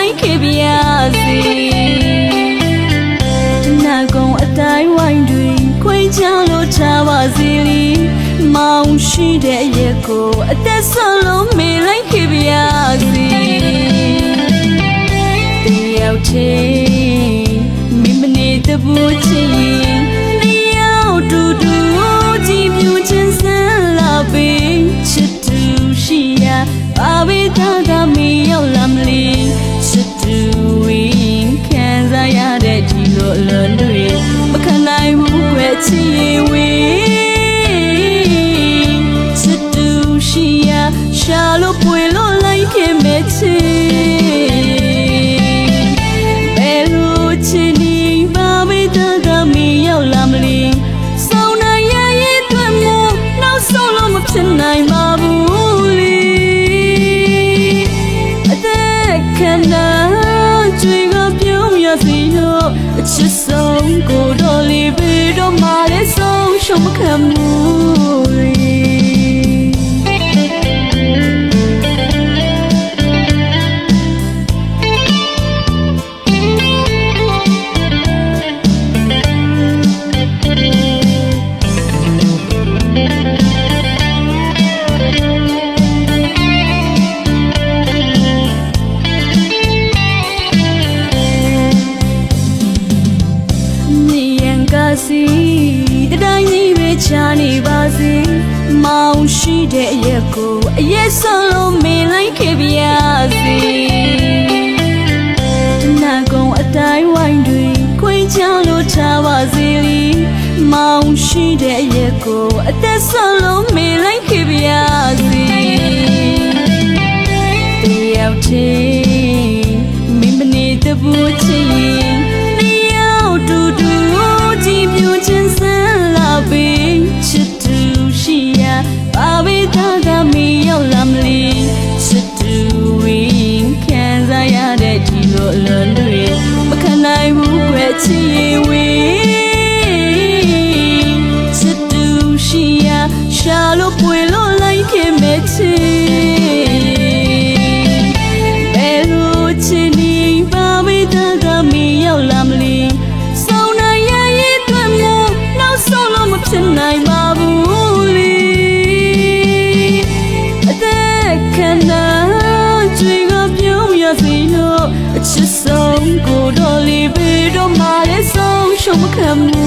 လိုက်ခဲ့ပြစေတနာကုန်အတိုင်းဝိုင်းတွေခွေချလို့ချပါစေလီမောင်ရှိတဲ့ရက်ကိုအသက်ဆုံးလို့မေးလိုက်ခဲ့ပြစေတယောက်ချင်းမိမနေတဲ့ဘူးချင်းနေရောက်တူတူကြည့်မြူချင်းစမ်းလာပြီးချစ်သူရှိရာဘာဝေတာကမီရောက်လာမလဲချစ်သူဝင်ခံစားရတဲ့ဒီလိုအလွန်တွေမခံနိုင်ဘူးခွဲချစ်ဝေးချစ်သူရှိရာရှာလို့ပွေလို့လိုက်ခဲ့မဲ့ချစ်ဘယ်လိုချစ်နေဘာဝေတာကမီရောက်လာမလဲစောင်းနိုင်ရရဲ့အတွက်မို့နောက်ဆုံးလို့မဖြစ်နိုင်ပါဘူးလေအသက်ခံတာကြွေကပြုံးရစီတော့အချစ်ဆုံးကိုတော့လေးပဲတော့မလေးဆုံးရှုံးမခံဘူးလေစီတတိုင်းကြီးပဲချာနေပါစေမောင်ရှိတဲ့ရက်ကိုအရက်ဆုံးလို့မေးလိုက်ခဲ့ပြစေတနာကုန်အတိုင်းဝိုင်းတွေခွေချလို့ချပါစေလီမောင်ရှိတဲ့ရက်ကိုအသက်ဆုံးလို့မေးလိုက်ခဲ့ပြစေတယောက်ချင်းမိမနေတဲ့ဘူးချင်းနေရောက်တူတူကြည့်မြူချင်းစမ်းလာပြီးချစ်သူရှိရာဘာဝေတာကမီရောက်လာမလဲချစ်သူဝင်ခံစားရတဲ့ဒီလိုအလွန်တွေမခံနိုင်ဘူးခွဲချစ်ဝေးချစ်သူရှိရာရှာလို့ပွေလို့လိုက်ခဲ့မဲ့ချစ်ဘယ်လိုချစ်နေဘာဝေတာကမီရောက်လာမလဲဖြစ်နိုင်ပါဘူးလေအသက်ခံတာကြွေကပြုံးရစီတော့အချစ်ဆုံးကိုတော့လေးပဲတော့မလေးဆုံးရှုံးမခံဘူး